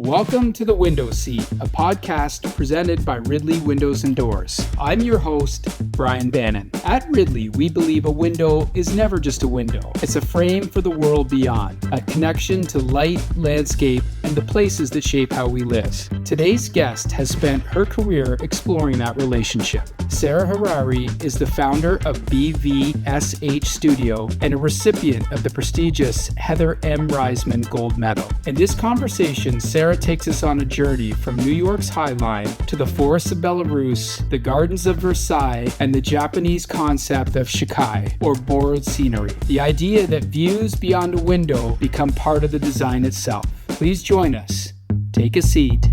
Welcome to The Window Seat, a podcast presented by Ridley Windows and Doors. I'm your host, Brian Bannon. At Ridley, we believe a window is never just a window. It's a frame for the world beyond, a connection to light, landscape, and the places that shape how we live. Today's guest has spent her career exploring that relationship. Sarah Harari is the founder of BVSH Studio and a recipient of the prestigious Heather M. Reisman Gold Medal. In this conversation, Sarah takes us on a journey from New York's High Line to the forests of Belarus, the gardens of Versailles, and the Japanese concept of shikai, or borrowed scenery. The idea that views beyond a window become part of the design itself. Please join us, take a seat,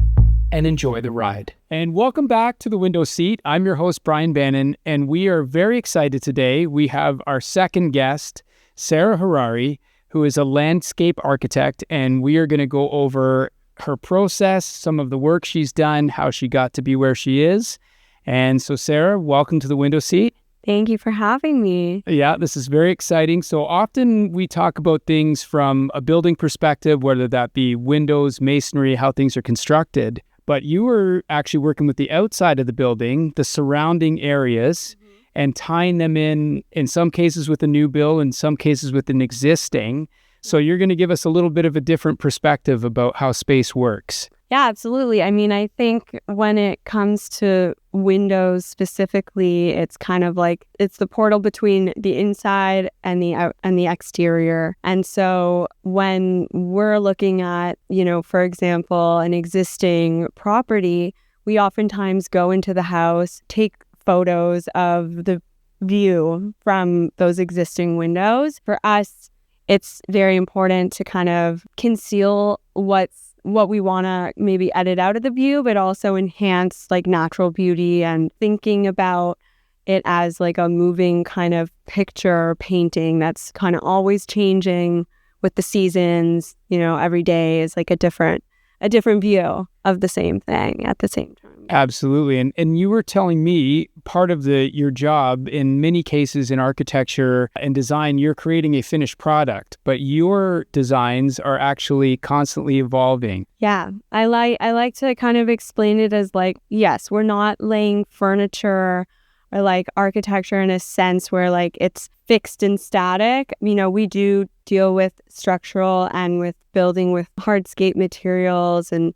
and enjoy the ride. And welcome back to The Window Seat. I'm your host, Brian Bannon, and we are very excited today. We have our second guest, Sarah Harari, who is a landscape architect, and we are going to go over her process, some of the work she's done, how she got to be where she is. And so, Sarah, welcome to The Window Seat. Thank you for having me. Yeah, this is very exciting. So often we talk about things from a building perspective, whether that be windows, masonry, how things are constructed. But you were actually working with the outside of the building, the surrounding areas, and tying them in some cases with a new build, in some cases with an existing. So you're going to give us a little bit of a different perspective about how space works. Yeah, absolutely. I mean, I think when it comes to windows specifically, it's kind of like it's the portal between the inside and the out and the exterior. And so when we're looking at, for example, an existing property, we oftentimes go into the house, take photos of the view from those existing windows. For us, it's very important to kind of conceal what we want to maybe edit out of the view, but also enhance like natural beauty and thinking about it as like a moving kind of picture painting that's kind of always changing with the seasons. Every day is like a different view of the same thing at the same time. Absolutely. And you were telling me part of your job in many cases in architecture and design, you're creating a finished product, but your designs are actually constantly evolving. Yeah, I like to kind of explain it as like, yes, we're not laying furniture or like architecture in a sense where like it's fixed and static. We do deal with structural and with building with hardscape materials and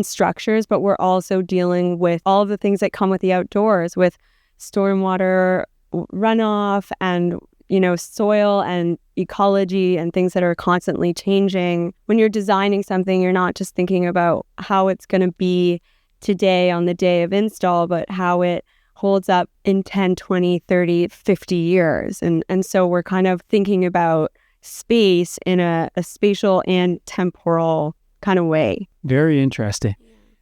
structures, but we're also dealing with all of the things that come with the outdoors, with stormwater runoff and, soil and ecology and things that are constantly changing. When you're designing something, you're not just thinking about how it's going to be today on the day of install, but how it holds up in 10, 20, 30, 50 years. And so we're kind of thinking about space in a spatial and temporal kind of way. Very interesting.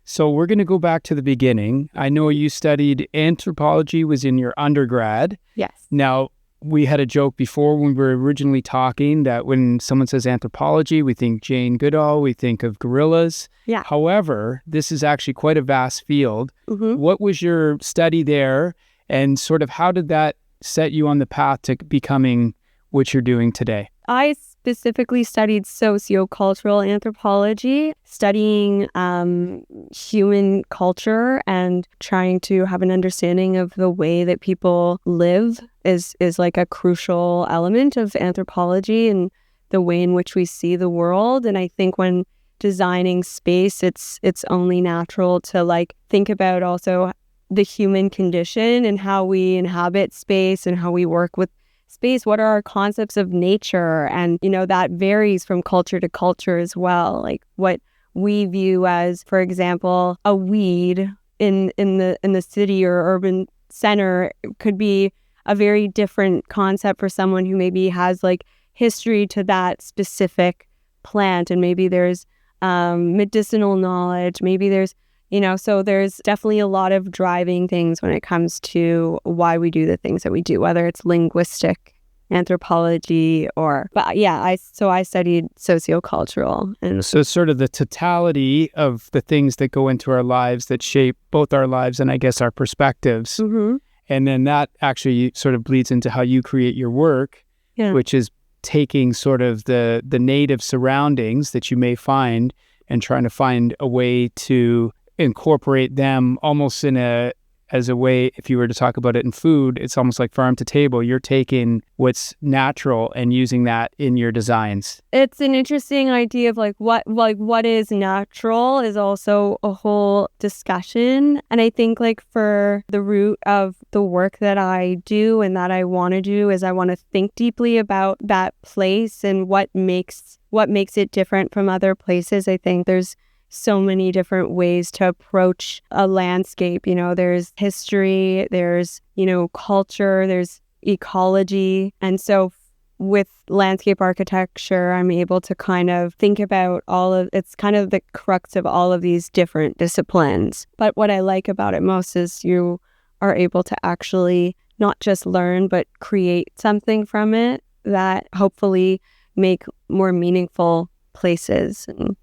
So we're going to go back to the beginning. I know you studied anthropology, was in your undergrad. Yes. Now, we had a joke before when we were originally talking that when someone says anthropology, we think Jane Goodall, we think of gorillas. Yeah. However, this is actually quite a vast field. Mm-hmm. What was your study there, and sort of how did that set you on the path to becoming what you're doing today? I specifically studied sociocultural anthropology, studying human culture and trying to have an understanding of the way that people live is like a crucial element of anthropology and the way in which we see the world. And I think when designing space, it's only natural to like think about also the human condition and how we inhabit space and how we work with space. What are our concepts of nature? And, that varies from culture to culture as well. Like what we view as, for example, a weed in the city or urban center could be a very different concept for someone who maybe has like history to that specific plant. And maybe there's medicinal knowledge. Maybe there's, so there's definitely a lot of driving things when it comes to why we do the things that we do, whether it's linguistic anthropology but yeah, I studied sociocultural. And so sort of the totality of the things that go into our lives that shape both our lives and I guess our perspectives. Mm-hmm. And then that actually sort of bleeds into how you create your work, which is taking sort of the native surroundings that you may find and trying to find a way to incorporate them almost as a way, if you were to talk about it in food, it's almost like farm to table. You're taking what's natural and using that in your designs. It's an interesting idea of what is natural is also a whole discussion. And I think for the root of the work that I do and that I want to do is I want to think deeply about that place and what makes it different from other places. I think there's so many different ways to approach a landscape. There's history, there's, culture, there's ecology. And so with landscape architecture, I'm able to kind of think about it's kind of the crux of all of these different disciplines. But what I like about it most is you are able to actually not just learn, but create something from it that hopefully make more meaningful places and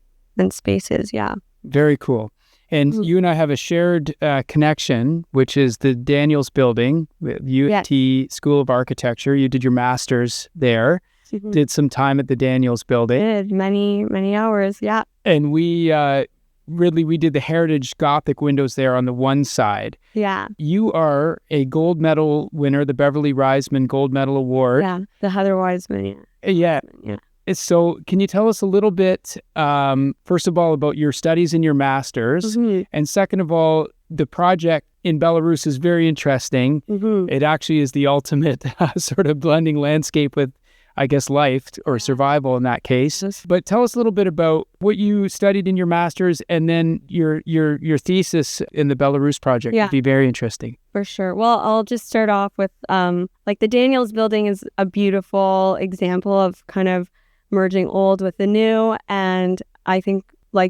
spaces. Yeah. Very cool. And you and I have a shared connection, which is the Daniels Building, U of T School of Architecture. You did your master's there, did some time at the Daniels Building. Did many, many hours. Yeah. And we did the Heritage Gothic windows there on the one side. Yeah. You are a gold medal winner, the Beverly Reisman Gold Medal Award. Yeah. The Heather Wiseman. Yeah. Yeah. So can you tell us a little bit, first of all, about your studies in your master's? Mm-hmm. And second of all, the project in Belarus is very interesting. Mm-hmm. It actually is the ultimate sort of blending landscape with, I guess, life or survival in that case. But tell us a little bit about what you studied in your master's and then your thesis in the Belarus project. Yeah. Would be very interesting. For sure. Well, I'll just start off with the Daniels Building is a beautiful example of kind of merging old with the new. And I think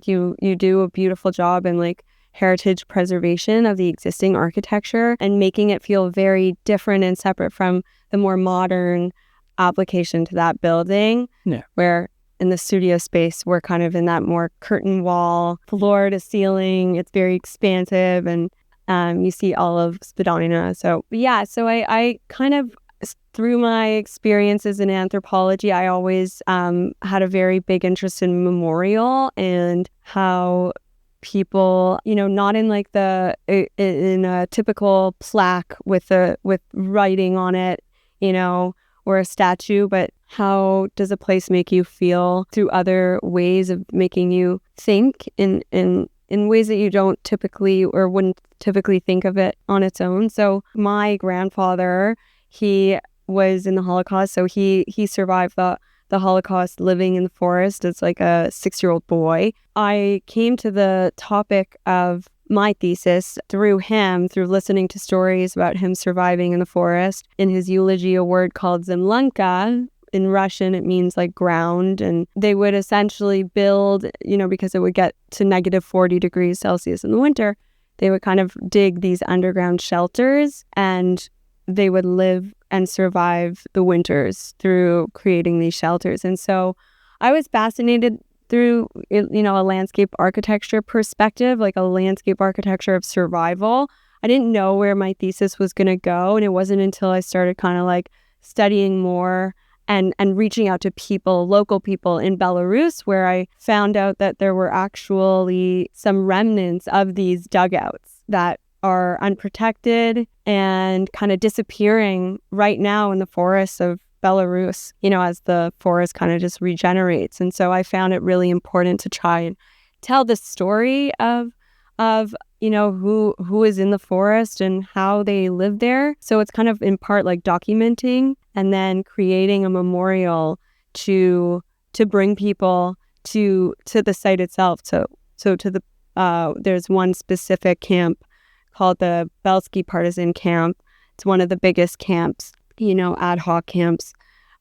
you do a beautiful job in heritage preservation of the existing architecture and making it feel very different and separate from the more modern application to that building. Yeah. Where in the studio space, we're kind of in that more curtain wall, floor to ceiling. It's very expansive and you see all of Spadina. So I kind of, through my experiences in anthropology, I always had a very big interest in memorial and how people, not in in a typical plaque with writing on it, or a statue, but how does a place make you feel through other ways of making you think in ways that you don't typically or wouldn't typically think of it on its own. So my grandfather, he was in the Holocaust, so he survived the Holocaust living in the forest as a 6-year-old boy. I came to the topic of my thesis through him, through listening to stories about him surviving in the forest. In his eulogy, a word called zemlanka. In Russian, it means ground. And they would essentially build, because it would get to negative 40 degrees Celsius in the winter, they would kind of dig these underground shelters and they would live and survive the winters through creating these shelters. And so I was fascinated through, a landscape architecture perspective, a landscape architecture of survival. I didn't know where my thesis was going to go. And it wasn't until I started kind of studying more and reaching out to local people in Belarus, where I found out that there were actually some remnants of these dugouts that are unprotected and kind of disappearing right now in the forests of Belarus, as the forest kind of just regenerates. And so I found it really important to try and tell the story of who is in the forest and how they live there. So it's kind of in part documenting and then creating a memorial to bring people to the site itself. So to the there's one specific camp called the Belsky Partisan Camp. It's one of the biggest camps, ad hoc camps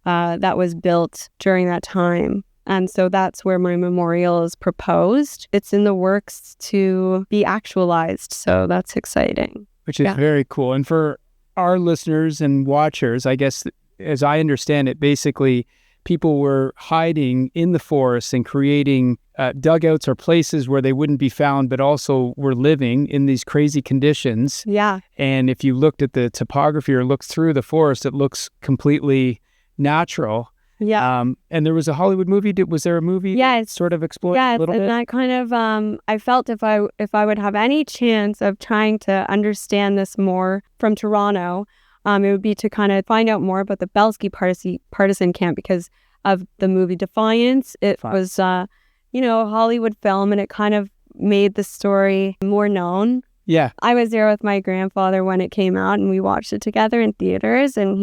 that was built during that time. And so that's where my memorial is proposed. It's in the works to be actualized. So that's exciting. Which is very cool. And for our listeners and watchers, I guess, as I understand it, basically people were hiding in the forest and creating dugouts or places where they wouldn't be found, but also were living in these crazy conditions. Yeah. And if you looked at the topography or looked through the forest, it looks completely natural. Yeah. And there was a Hollywood movie. Was there a movie that sort of explored a little bit? And that kind of, I felt if I would have any chance of trying to understand this more from Toronto, it would be to kind of find out more about the Belsky partisan camp, because of the movie Defiance. It was, a Hollywood film, and it kind of made the story more known. Yeah. I was there with my grandfather when it came out, and we watched it together in theaters, and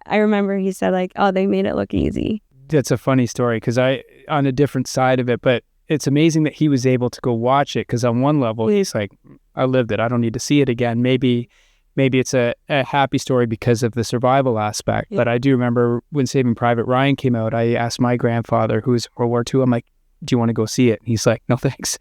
I remember he said, like, oh, they made it look easy. That's a funny story, because on a different side of it, but it's amazing that he was able to go watch it, because on one level, he's like, I lived it. I don't need to see it again. Maybe it's a happy story because of the survival aspect. Yeah. But I do remember when Saving Private Ryan came out, I asked my grandfather, who was in World War II, I'm like, do you want to go see it? And he's like, no, thanks.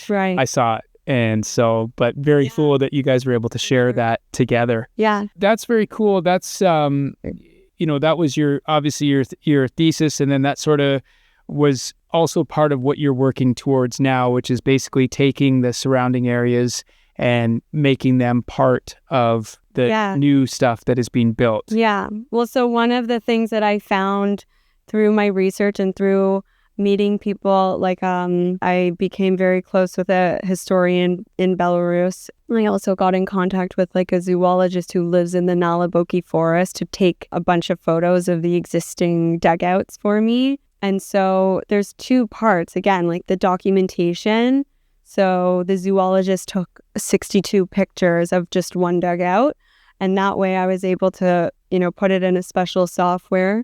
Right. I saw it. And so, but very cool that you guys were able to share that together. Yeah. That's very cool. That's, that was obviously your thesis. And then that sort of was also part of what you're working towards now, which is basically taking the surrounding areas and making them part of the new stuff that is being built. Yeah. Well, so one of the things that I found through my research and through meeting people, like I became very close with a historian in Belarus. I also got in contact with like a zoologist who lives in the Nalaboki forest to take a bunch of photos of the existing dugouts for me. And so there's two parts, again, like the documentation. So the zoologist took 62 pictures of just one dugout. And that way I was able to, put it in a special software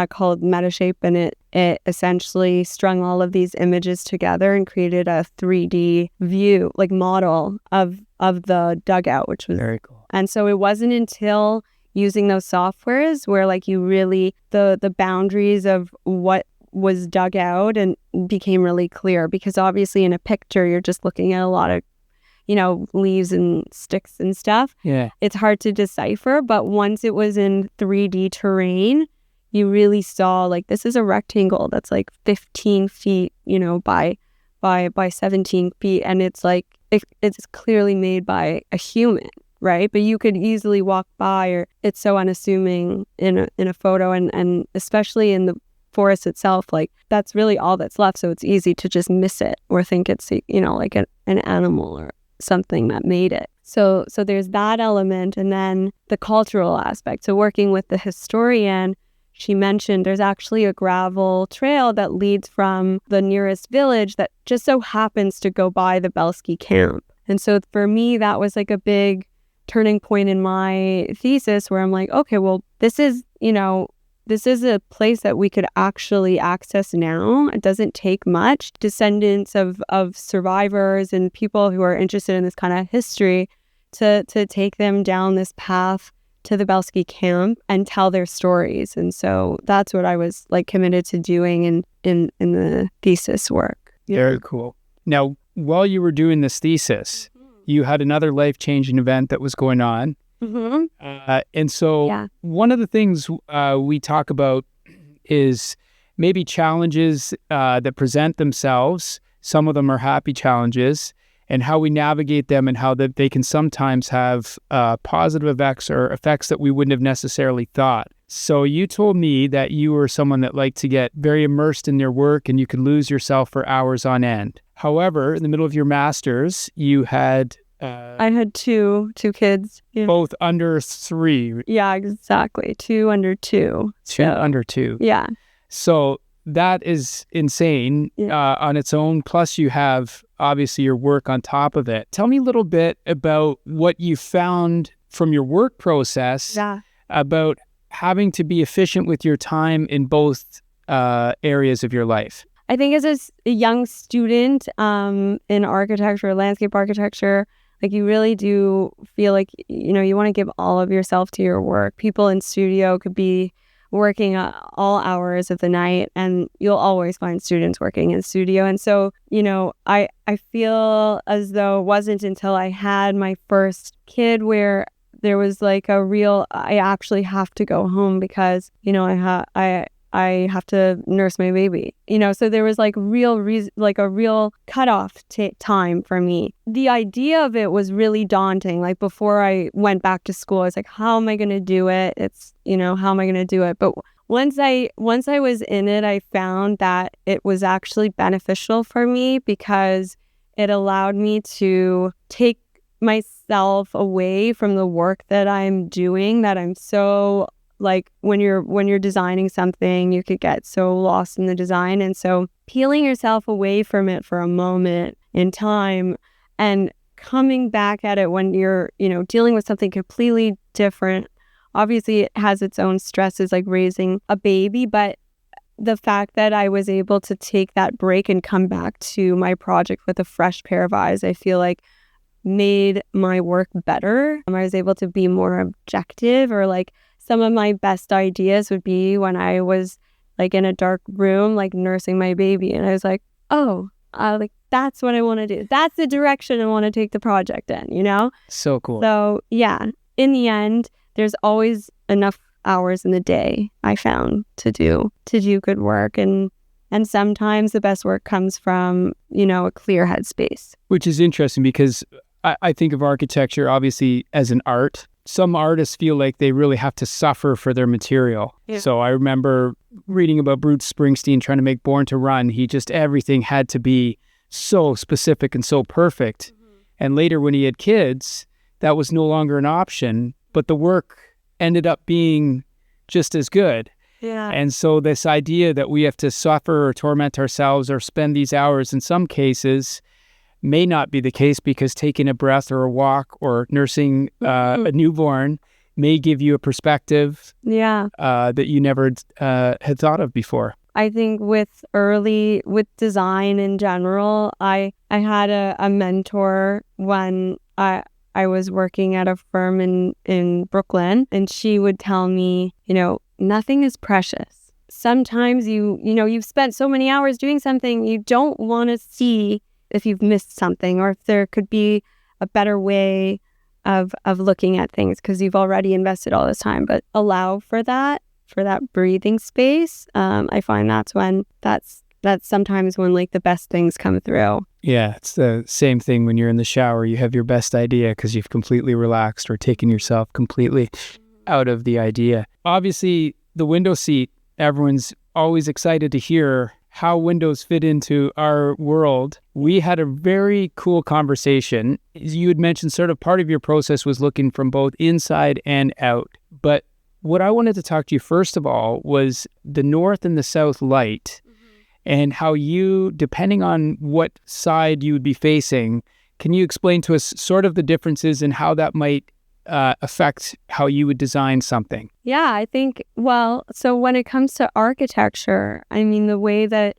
called Metashape, and it essentially strung all of these images together and created a 3D view, like model of the dugout, which was very cool. And so it wasn't until using those softwares where like you really, the boundaries of what was dug out and became really clear, because obviously in a picture you're just looking at a lot of leaves and sticks and stuff. Yeah, it's hard to decipher. But once it was in 3D terrain, you really saw like this is a rectangle that's like 15 feet by 17 feet, and it's like it's clearly made by a human, right? But you could easily walk by, or it's so unassuming in a photo, and especially in the forest itself, like that's really all that's left. So it's easy to just miss it or think it's like an animal or something that made it. So there's that element, and then the cultural aspect. So working with the historian, she mentioned there's actually a gravel trail that leads from the nearest village that just so happens to go by the Belsky camp. And so for me, that was like a big turning point in my thesis, where I'm like, okay, well, this is a place that we could actually access now. It doesn't take much. Descendants of survivors and people who are interested in this kind of history to take them down this path to the Belsky camp and tell their stories. And so that's what I was like committed to doing in the thesis work. Very cool. Now, while you were doing this thesis, you had another life-changing event that was going on. Mm-hmm. And so one of the things we talk about is maybe challenges that present themselves. Some of them are happy challenges, and how we navigate them, and how that they can sometimes have positive effects or effects that we wouldn't have necessarily thought. So you told me that you were someone that liked to get very immersed in their work, and you could lose yourself for hours on end. However, in the middle of your master's, you had... I had two kids. Yeah. Both under 3. Yeah, exactly. 2 under 2. 2 under 2. Yeah. So that is insane on its own. Plus you have obviously your work on top of it. Tell me a little bit about what you found from your work process about having to be efficient with your time in both areas of your life. I think as a young student in architecture, landscape architecture, like you really do feel like, you want to give all of yourself to your work. People in studio could be working all hours of the night, and you'll always find students working in studio. And so, I feel as though it wasn't until I had my first kid where there was like a real, I actually have to go home because, I have to nurse my baby, so there was like a real cutoff time for me. The idea of it was really daunting. Like before I went back to school, I was like, how am I going to do it? How am I going to do it? But once I was in it, I found that it was actually beneficial for me because it allowed me to take myself away from the work that I'm doing, that I'm so like when you're designing something, you could get so lost in the design. And so peeling yourself away from it for a moment in time and coming back at it when you're, dealing with something completely different. Obviously, it has its own stresses like raising a baby, but the fact that I was able to take that break and come back to my project with a fresh pair of eyes, I feel like made my work better. I was able to be more objective, or like some of my best ideas would be when I was like in a dark room, like nursing my baby. And I was like, like that's what I want to do. That's the direction I want to take the project in, So cool. So yeah, in the end, there's always enough hours in the day, I found, to do good work. And sometimes the best work comes from, a clear headspace. Which is interesting because I think of architecture, obviously, as an art. Some artists feel like they really have to suffer for their material. Yeah. So I remember reading about Bruce Springsteen trying to make Born to Run. Everything had to be so specific and so perfect. Mm-hmm. And later when he had kids, that was no longer an option, but the work ended up being just as good. Yeah. And so this idea that we have to suffer or torment ourselves or spend these hours in some cases may not be the case, because taking a breath or a walk or nursing a newborn may give you a perspective that you never had thought of before. I think with design in general, I had a mentor when I was working at a firm in Brooklyn, and she would tell me, nothing is precious. Sometimes you've spent so many hours doing something, you don't want to see if you've missed something, or if there could be a better way of looking at things, because you've already invested all this time. But allow for that breathing space. I find that's sometimes when like the best things come through. Yeah, it's the same thing when you're in the shower. You have your best idea because you've completely relaxed or taken yourself completely out of the idea. Obviously, the window seat, everyone's always excited to hear how windows fit into our world. We had a very cool conversation. You had mentioned sort of part of your process was looking from both inside and out. But what I wanted to talk to you first of all was the north and the south light, and how you, depending on what side you would be facing, can you explain to us sort of the differences and how that might affect how you would design something? Yeah, I think, so when it comes to architecture, I mean, the way that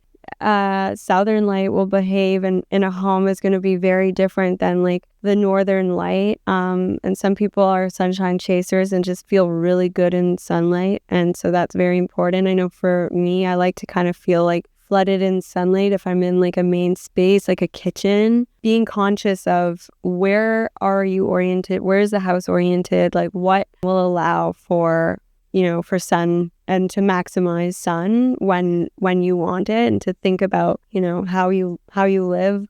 southern light will behave in a home is going to be very different than like the northern light. And some people are sunshine chasers and just feel really good in sunlight. And so that's very important. I know for me, I like to kind of feel like flooded in sunlight if I'm in like a main space, like a kitchen. Being conscious of where are you oriented, where is the house oriented, like what will allow for sun and to maximize sun when you want it, and to think about how you live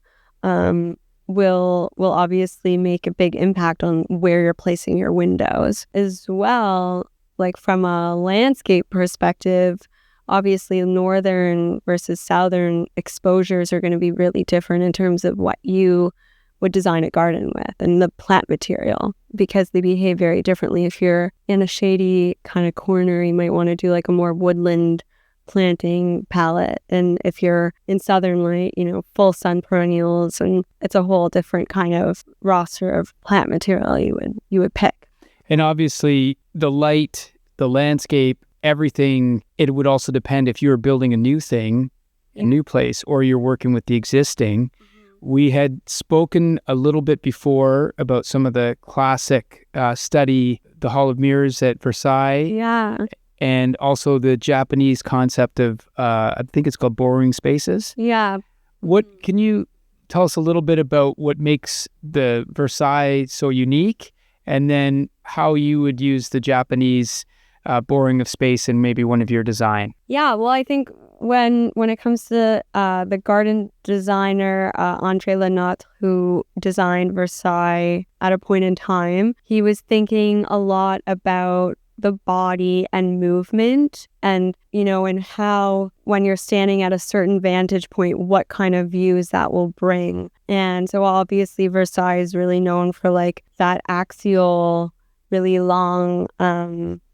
will obviously make a big impact on where you're placing your windows as well. Like from a landscape perspective, obviously northern versus southern exposures are going to be really different in terms of what you would design a garden with and the plant material, because they behave very differently. If you're in a shady kind of corner, you might want to do like a more woodland planting palette. And if you're in southern light, full sun perennials, and it's a whole different kind of roster of plant material you would pick. And obviously the light, the landscape, everything, it would also depend if you're building a new thing, a new place, or you're working with the existing. We had spoken a little bit before about some of the classic study, the Hall of Mirrors at Versailles. Yeah. And also the Japanese concept of, I think it's called borrowing spaces. Yeah. What can you tell us a little bit about what makes the Versailles so unique, and then how you would use the Japanese borrowing of space in maybe one of your design? Yeah, well, I think when it comes to the garden designer, Andre Lenotre, who designed Versailles at a point in time, he was thinking a lot about the body and movement and, and how when you're standing at a certain vantage point, what kind of views that will bring. And so obviously Versailles is really known for like that axial, really long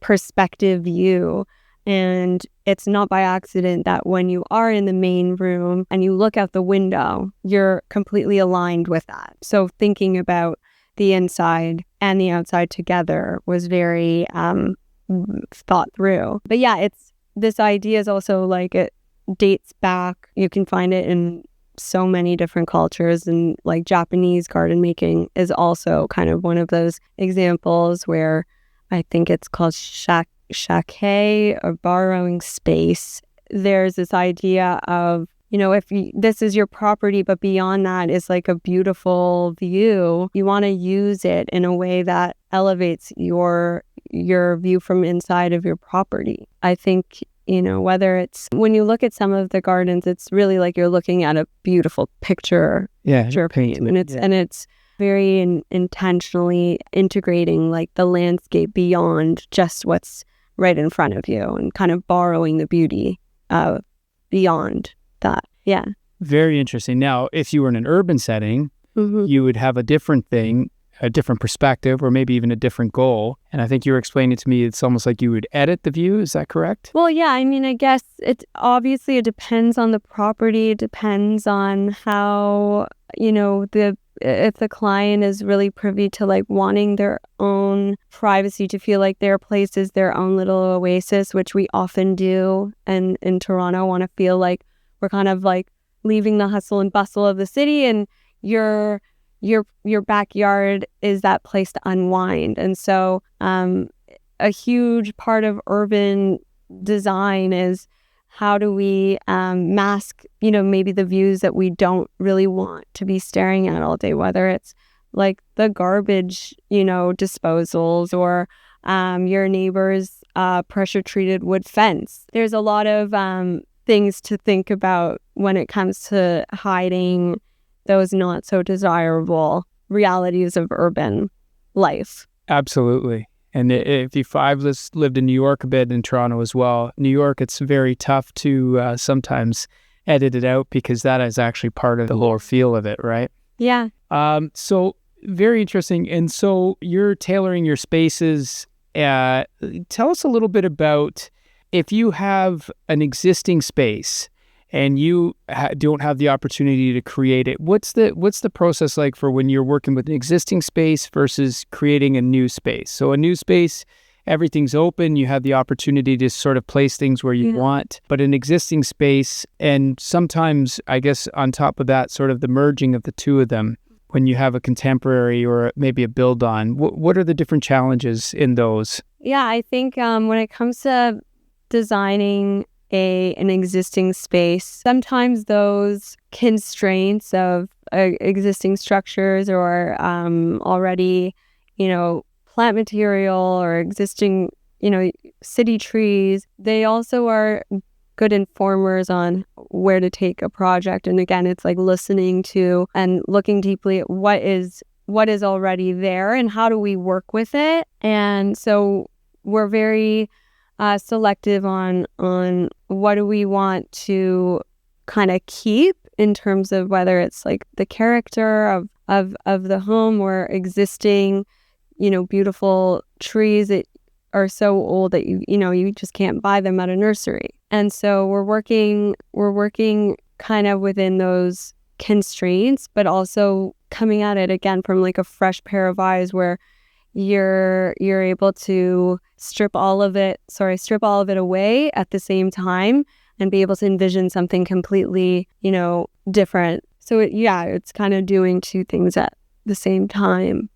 perspective view. And it's not by accident that when you are in the main room and you look out the window, you're completely aligned with that. So thinking about the inside and the outside together was very thought through. But yeah, this idea is also like it dates back. You can find it in so many different cultures, and like Japanese garden making is also kind of one of those examples where I think it's called shake or borrowing space. There's this idea of, this is your property, but beyond that is like a beautiful view. You want to use it in a way that elevates your view from inside of your property. I think, whether it's when you look at some of the gardens, it's really like you're looking at a beautiful picture frame, and it's very intentionally integrating like the landscape beyond just what's right in front of you and kind of borrowing the beauty beyond that. Yeah. Very interesting. Now, if you were in an urban setting, you would have a different thing, a different perspective, or maybe even a different goal. And I think you were explaining to me, it's almost like you would edit the view. Is that correct? Well, yeah. I mean, I guess it depends on the property. It depends on how, if the client is really privy to like wanting their own privacy, to feel like their place is their own little oasis, which we often do. And in Toronto, want to feel like we're kind of like leaving the hustle and bustle of the city, and your backyard is that place to unwind. And so a huge part of urban design is how do we mask, maybe the views that we don't really want to be staring at all day, whether it's like the garbage, disposals, or your neighbor's pressure treated wood fence. There's a lot of things to think about when it comes to hiding those not so desirable realities of urban life. Absolutely. And I've lived in New York a bit, in Toronto as well. New York, it's very tough to sometimes edit it out, because that is actually part of the whole feel of it, right? Yeah. So very interesting. And so you're tailoring your spaces. Tell us a little bit about, if you have an existing space and you don't have the opportunity to create it, what's the process like for when you're working with an existing space versus creating a new space? So a new space, everything's open, you have the opportunity to sort of place things where you want, but an existing space, and sometimes, I guess, on top of that, sort of the merging of the two of them, when you have a contemporary or maybe a build-on, what are the different challenges in those? Yeah, I think when it comes to designing an existing space, sometimes those constraints of existing structures or already, plant material or existing, city trees, they also are good informers on where to take a project. And again, it's like listening to and looking deeply at what is already there and how do we work with it. And so we're very selective on what do we want to kind of keep in terms of whether it's like the character of the home or existing, beautiful trees that are so old that you just can't buy them at a nursery. And so we're working kind of within those constraints, but also coming at it again from like a fresh pair of eyes, where you're able to strip all of it away at the same time and be able to envision something completely, different. So it's kind of doing two things at the same time.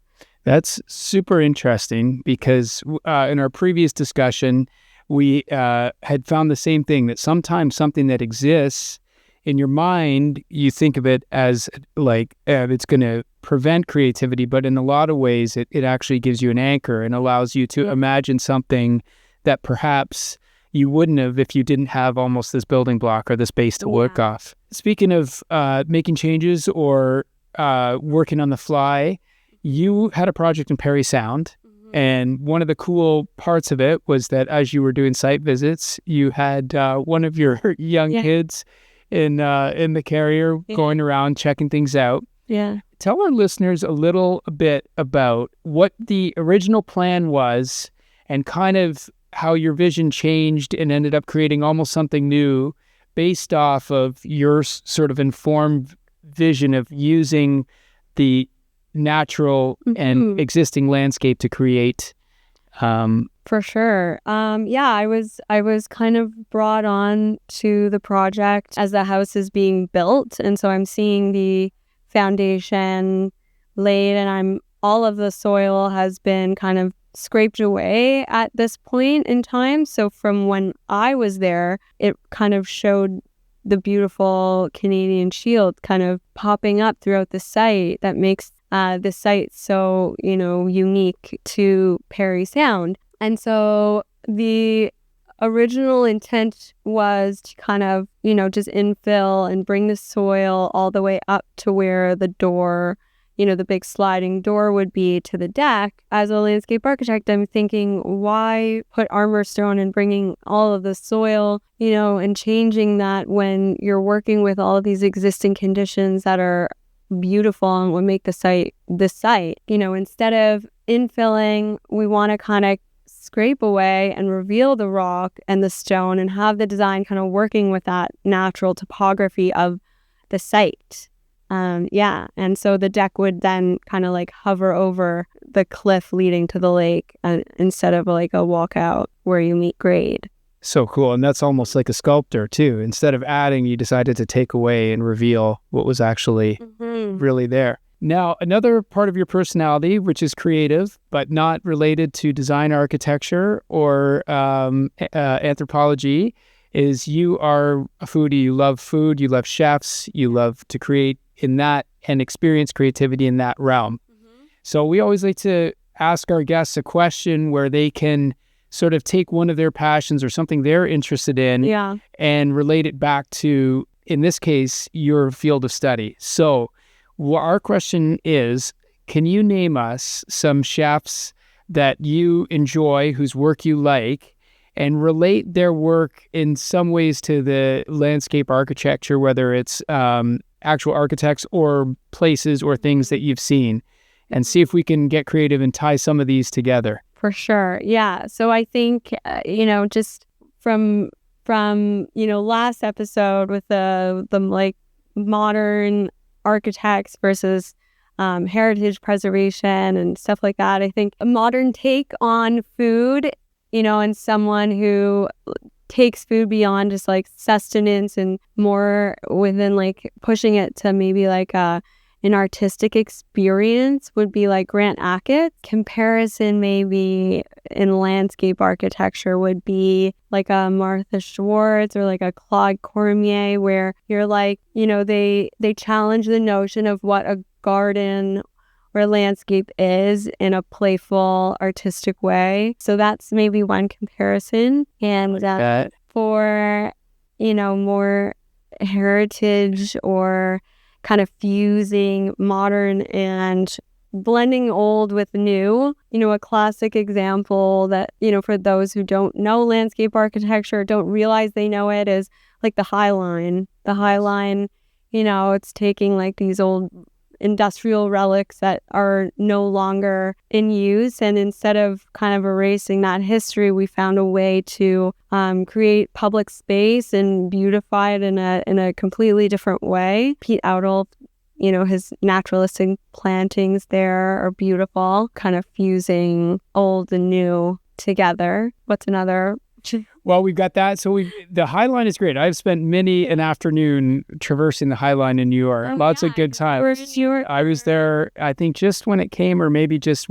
That's super interesting, because in our previous discussion, we had found the same thing, that sometimes something that exists in your mind, you think of it as like it's going to prevent creativity, but in a lot of ways, it actually gives you an anchor and allows you to imagine something that perhaps you wouldn't have if you didn't have almost this building block or this base to work off. Speaking of making changes or working on the fly, you had a project in Parry Sound, And one of the cool parts of it was that as you were doing site visits, you had one of your young kids in the carrier going around checking things out. Yeah. Tell our listeners a little bit about what the original plan was and kind of how your vision changed and ended up creating almost something new based off of your sort of informed vision of using the natural and existing landscape to create. For sure. I was kind of brought on to the project as the house is being built, and so I'm seeing the foundation laid, and all of the soil has been kind of scraped away at this point in time. So from when I was there, it kind of showed the beautiful Canadian shield kind of popping up throughout the site that makes the site so, unique to Parry Sound. And so the original intent was to kind of, just infill and bring the soil all the way up to where the door, the big sliding door would be to the deck. As a landscape architect, I'm thinking, why put armor stone and bringing all of the soil, and changing that when you're working with all of these existing conditions that are beautiful and would make the site. Instead of infilling, we want to kind of scrape away and reveal the rock and the stone and have the design kind of working with that natural topography of the site. And so the deck would then kind of like hover over the cliff leading to the lake instead of like a walkout where you meet grade. So cool. And that's almost like a sculptor too. Instead of adding, you decided to take away and reveal what was actually really there. Now, another part of your personality, which is creative, but not related to design architecture or anthropology, is you are a foodie. You love food, you love chefs, you love to create in that and experience creativity in that realm. So we always like to ask our guests a question where they can sort of take one of their passions or something they're interested in and relate it back to, in this case, your field of study. So our question is, can you name us some chefs that you enjoy, whose work you like, and relate their work in some ways to the landscape architecture, whether it's actual architects or places or things that you've seen, and see if we can get creative and tie some of these together? For sure. Yeah. So I think, just from last episode with the like modern architects versus heritage preservation and stuff like that, I think a modern take on food, and someone who takes food beyond just like sustenance and more within like pushing it to maybe like an artistic experience would be like Grant Achatz. Comparison maybe in landscape architecture would be like a Martha Schwartz or like a Claude Cormier, where you're like, they challenge the notion of what a garden or landscape is in a playful, artistic way. So that's maybe one comparison. And for, more heritage or kind of fusing modern and blending old with new, a classic example that, for those who don't know landscape architecture, don't realize they know it, is like the High Line. The High Line, it's taking like these old industrial relics that are no longer in use, and instead of kind of erasing that history, we found a way to create public space and beautify it in a completely different way. Pete Outall, his naturalistic plantings there are beautiful, kind of fusing old and new together. What's another? Well, we've got that. So the High Line is great. I've spent many an afternoon traversing the High Line in New York. Lots of good times. I was there, I think, just when it came, or maybe just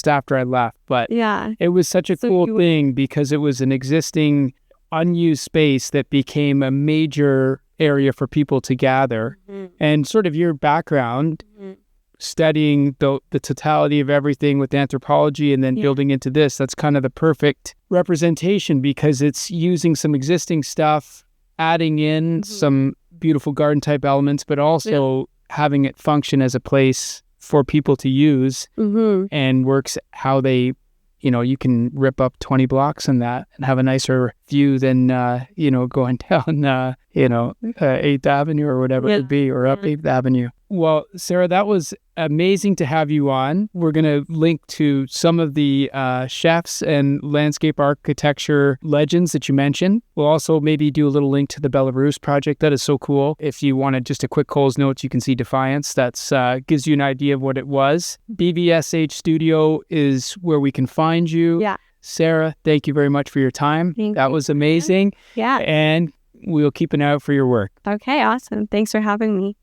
after I left. But it was such a cool thing because it was an existing unused space that became a major area for people to gather. And sort of your background, studying the totality of everything with anthropology and then building into this, that's kind of the perfect representation because it's using some existing stuff, adding in some beautiful garden type elements, but also having it function as a place for people to use and works how they you can rip up 20 blocks in that and have a nicer view than, going down, 8th Avenue or whatever it would be, or up 8th Avenue. Well, Sarah, that was amazing to have you on. We're going to link to some of the chefs and landscape architecture legends that you mentioned. We'll also maybe do a little link to the Belarus project. That is so cool. If you wanted just a quick Coles Notes, you can see Defiance. That gives you an idea of what it was. BVSH Studio is where we can find you. Yeah. Sarah, thank you very much for your time. That was amazing. Yeah. And we'll keep an eye out for your work. Okay, awesome. Thanks for having me.